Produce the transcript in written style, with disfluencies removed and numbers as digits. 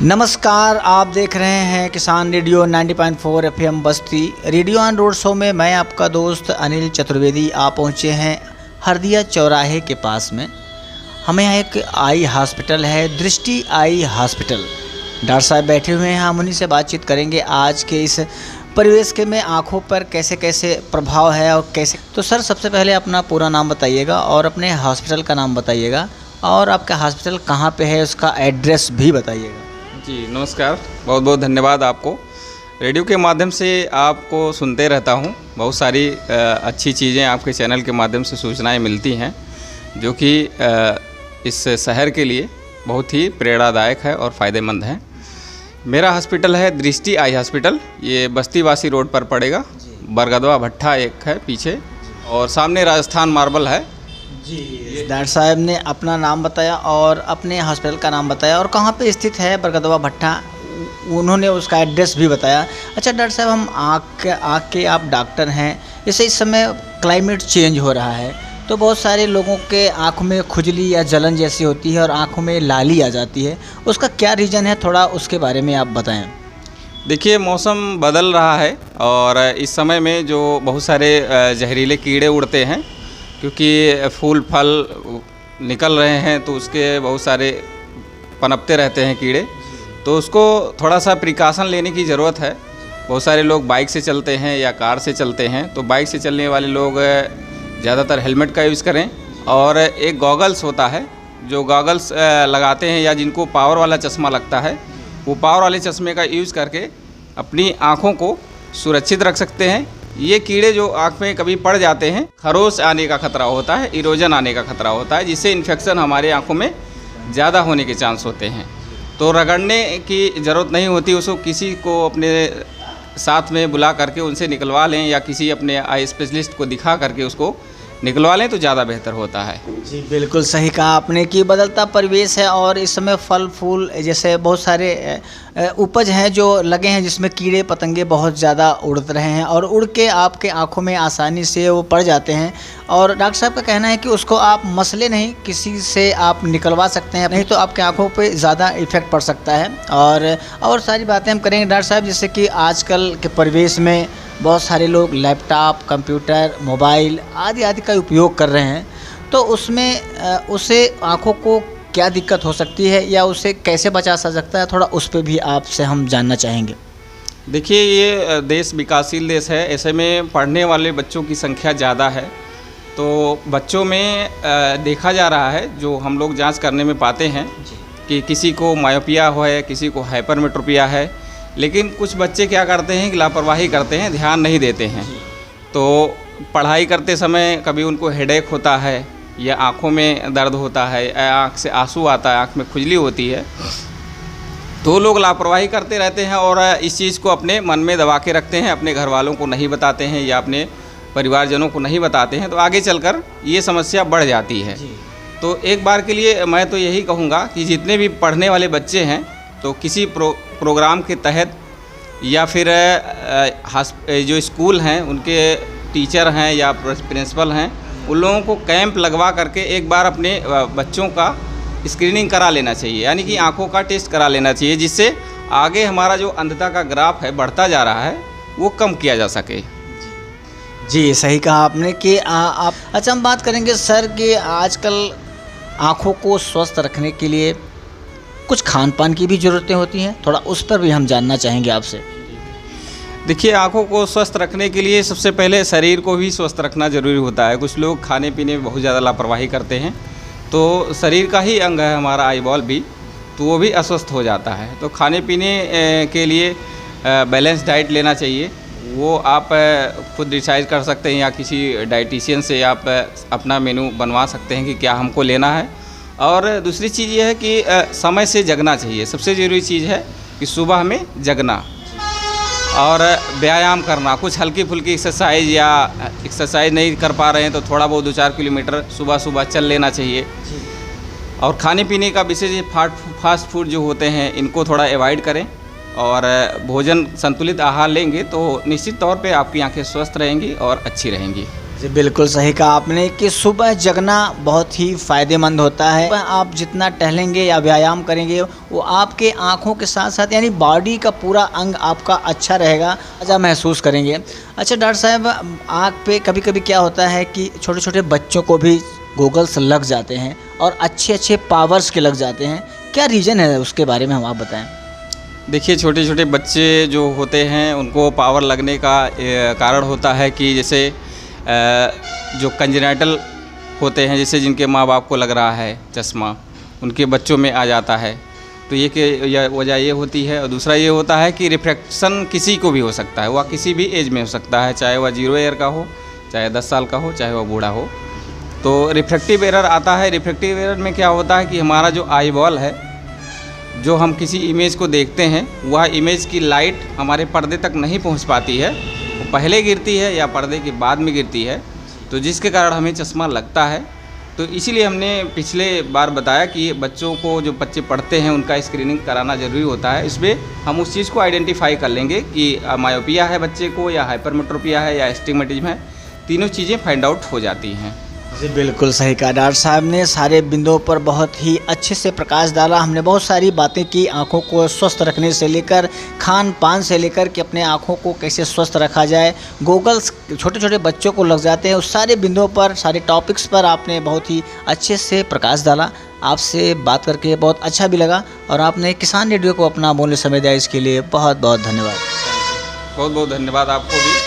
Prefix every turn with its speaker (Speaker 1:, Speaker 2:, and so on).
Speaker 1: नमस्कार, आप देख रहे हैं किसान radio 90.4 FM Basti. Radio on road show में मैं आपका दोस्त अनिल चतुर्वेदी आ पहुँचे हैं हरदिया चौराहे के पास में। हमें यहाँ एक आई हॉस्पिटल है, दृष्टि आई हॉस्पिटल। डॉक्टर साहब बैठे हुए हैं, हम उन्हीं से बातचीत करेंगे आज के इस परिवेश के में आँखों पर कैसे कैसे प्रभाव है और कैसे। तो सर, सबसे पहले अपना पूरा नाम बताइएगा और अपने हॉस्पिटल का नाम बताइएगा और आपका हॉस्पिटल कहाँ पे है उसका एड्रेस भी बताइएगा।
Speaker 2: जी नमस्कार, बहुत बहुत धन्यवाद आपको। रेडियो के माध्यम से आपको सुनते रहता हूँ, बहुत सारी अच्छी चीज़ें आपके चैनल के माध्यम से सूचनाएं मिलती हैं जो कि इस शहर के लिए बहुत ही प्रेरणादायक है और फ़ायदेमंद है। मेरा हॉस्पिटल है दृष्टि आई हॉस्पिटल, ये बस्तीवासी रोड पर पड़ेगा। बरगदवा भट्ठा एक है पीछे और सामने राजस्थान मार्बल है।
Speaker 1: जी, डॉक्टर साहब ने अपना नाम बताया और अपने हॉस्पिटल का नाम बताया और कहाँ पे स्थित है बरगदवा भट्ठा, उन्होंने उसका एड्रेस भी बताया। अच्छा डॉक्टर साहब, हम आँख के आप डॉक्टर हैं, जैसे इस समय क्लाइमेट चेंज हो रहा है तो बहुत सारे लोगों के आँखों में खुजली या जलन जैसी होती है और आँखों में लाली आ जाती है, उसका क्या रीज़न है, थोड़ा उसके बारे में आप बताएं।
Speaker 2: देखिए, मौसम बदल रहा है और इस समय में जो बहुत सारे जहरीले कीड़े उड़ते हैं, क्योंकि फूल फल निकल रहे हैं तो उसके बहुत सारे पनपते रहते हैं कीड़े, तो उसको थोड़ा सा प्रिकॉशन लेने की ज़रूरत है। बहुत सारे लोग बाइक से चलते हैं या कार से चलते हैं, तो बाइक से चलने वाले लोग ज़्यादातर हेलमेट का यूज़ करें। और एक गॉगल्स होता है, जो गॉगल्स लगाते हैं या जिनको पावर वाला चश्मा लगता है, वो पावर वाले चश्मे का यूज़ करके अपनी आँखों को सुरक्षित रख सकते हैं। ये कीड़े जो आँख में कभी पड़ जाते हैं, खरोच आने का खतरा होता है, इरोजन आने का खतरा होता है, जिससे इन्फेक्शन हमारे आँखों में ज़्यादा होने के चांस होते हैं। तो रगड़ने की ज़रूरत नहीं होती, उसको किसी को अपने साथ में बुला करके उनसे निकलवा लें या किसी अपने आई स्पेशलिस्ट को दिखा करके उसको निकलवा लें तो ज़्यादा बेहतर होता है।
Speaker 1: जी बिल्कुल सही कहा आपने कि बदलता परिवेश है और इस समय फल फूल जैसे बहुत सारे उपज हैं जो लगे हैं जिसमें कीड़े पतंगे बहुत ज़्यादा उड़ रहे हैं और उड़ के आपके आंखों में आसानी से वो पड़ जाते हैं। और डॉक्टर साहब का कहना है कि उसको आप मसले नहीं, किसी से आप निकलवा सकते हैं, नहीं तो आपके आंखों पे ज़्यादा इफ़ेक्ट पड़ सकता है। और सारी बातें हम करेंगे डॉक्टर साहब, जैसे कि आजकल के परिवेश में बहुत सारे लोग लैपटॉप, कंप्यूटर, मोबाइल आदि आदि का उपयोग कर रहे हैं, तो उसमें उसे आँखों को क्या दिक्कत हो सकती है या उसे कैसे बचा सकता है, थोड़ा उस पर भी आपसे हम जानना चाहेंगे।
Speaker 2: देखिए, ये देश विकासशील देश है, ऐसे में पढ़ने वाले बच्चों की संख्या ज़्यादा है। तो बच्चों में देखा जा रहा है, जो हम लोग जांच करने में पाते हैं कि किसी को मायोपिया है, किसी को हाइपरमेट्रोपिया है, लेकिन कुछ बच्चे क्या करते हैं कि लापरवाही करते हैं, ध्यान नहीं देते हैं। तो पढ़ाई करते समय कभी उनको हेडेक होता है या आँखों में दर्द होता है, आँख से आंसू आता है, आँख में खुजली होती है, तो लोग लापरवाही करते रहते हैं और इस चीज़ को अपने मन में दबा के रखते हैं, अपने घर वालों को नहीं बताते हैं या अपने परिवारजनों को नहीं बताते हैं, तो आगे चलकर ये समस्या बढ़ जाती है। तो एक बार के लिए मैं तो यही कहूँगा कि जितने भी पढ़ने वाले बच्चे हैं तो किसी प्रोग्राम के तहत या फिर जो स्कूल हैं उनके टीचर हैं या प्रिंसिपल हैं, उन लोगों को कैंप लगवा करके एक बार अपने बच्चों का स्क्रीनिंग करा लेना चाहिए, यानी कि आंखों का टेस्ट करा लेना चाहिए, जिससे आगे हमारा जो अंधता का ग्राफ है बढ़ता जा रहा है वो कम किया जा सके।
Speaker 1: जी सही कहा आपने कि आप। अच्छा, हम बात करेंगे सर कि आजकल आँखों को स्वस्थ रखने के लिए कुछ खान पान की भी ज़रूरतें होती हैं, थोड़ा उस पर भी हम जानना चाहेंगे आपसे।
Speaker 2: देखिए, आँखों को स्वस्थ रखने के लिए सबसे पहले शरीर को भी स्वस्थ रखना ज़रूरी होता है। कुछ लोग खाने पीने में बहुत ज़्यादा लापरवाही करते हैं, तो शरीर का ही अंग है हमारा आई बॉल भी, तो वो भी अस्वस्थ हो जाता है। तो खाने पीने के लिए बैलेंस डाइट लेना चाहिए, वो आप खुद डिसाइड कर सकते हैं या किसी डाइटिशियन से आप अपना मेनू बनवा सकते हैं कि क्या हमको लेना है। और दूसरी चीज़ ये है कि समय से जगना चाहिए। सबसे ज़रूरी चीज़ है कि सुबह में जगना और व्यायाम करना, कुछ हल्की फुल्की एक्सरसाइज या एक्सरसाइज नहीं कर पा रहे हैं तो थोड़ा बहुत 2-4 किलोमीटर सुबह सुबह चल लेना चाहिए। और खाने पीने का विशेष फास्ट फूड जो होते हैं इनको थोड़ा अवॉइड करें और भोजन संतुलित आहार लेंगे तो निश्चित तौर पे आपकी आंखें स्वस्थ रहेंगी और अच्छी रहेंगी।
Speaker 1: जी बिल्कुल सही कहा आपने कि सुबह जगना बहुत ही फ़ायदेमंद होता है। सुबह आप जितना टहलेंगे या व्यायाम करेंगे वो आपके आँखों के साथ साथ यानी बॉडी का पूरा अंग आपका अच्छा रहेगा, अच्छा महसूस करेंगे। अच्छा डॉक्टर साहब, आँख पे कभी-कभी क्या होता है कि छोटे-छोटे बच्चों को भी गॉगल्स लग जाते हैं और अच्छे-अच्छे पावर्स के लग जाते हैं। क्या रीज़न है उसके बारे में हम आप बताएँ?
Speaker 2: देखिए, छोटे छोटे बच्चे जो होते हैं उनको पावर लगने का कारण होता है कि जैसे जो कंजेनिटल होते हैं, जैसे जिनके माँ बाप को लग रहा है चश्मा, उनके बच्चों में आ जाता है। तो ये वजह ये होती है। और दूसरा ये होता है कि रिफ्रैक्शन किसी को भी हो सकता है, वह किसी भी एज में हो सकता है, चाहे वह 0 ईयर का हो, चाहे 10 साल का हो, चाहे वह बूढ़ा हो। तो रिफ्रैक्टिव एरर आता है। रिफ्रैक्टिव एरर में क्या होता है कि हमारा जो आई बॉल है, जो हम किसी इमेज को देखते हैं, वह इमेज की लाइट हमारे पर्दे तक नहीं पहुंच पाती है, वो पहले गिरती है या पर्दे के बाद में गिरती है, तो जिसके कारण हमें चश्मा लगता है। तो इसीलिए हमने पिछले बार बताया कि बच्चों को, जो बच्चे पढ़ते हैं, उनका स्क्रीनिंग कराना ज़रूरी होता है। इसमें हम उस चीज़ को आइडेंटिफाई कर लेंगे कि मायोपिया है बच्चे को, या हाइपरमेट्रोपिया है, या एस्टिग्मेटिज्म है। तीनों चीज़ें फाइंड आउट हो जाती हैं।
Speaker 1: जी बिल्कुल सही कहा डॉक्टर साहब ने, सारे बिंदुओं पर बहुत ही अच्छे से प्रकाश डाला। हमने बहुत सारी बातें की, आँखों को स्वस्थ रखने से लेकर खान पान से लेकर कि अपने आँखों को कैसे स्वस्थ रखा जाए। गॉगल्स छोटे छोटे बच्चों को लग जाते हैं, उस सारे बिंदुओं पर, सारे टॉपिक्स पर आपने बहुत ही अच्छे से प्रकाश डाला। आपसे बात करके बहुत अच्छा भी लगा और आपने किसान रेडियो को अपना अमूल्य समय दिया, इसके लिए बहुत बहुत धन्यवाद।
Speaker 2: बहुत बहुत धन्यवाद आपको भी।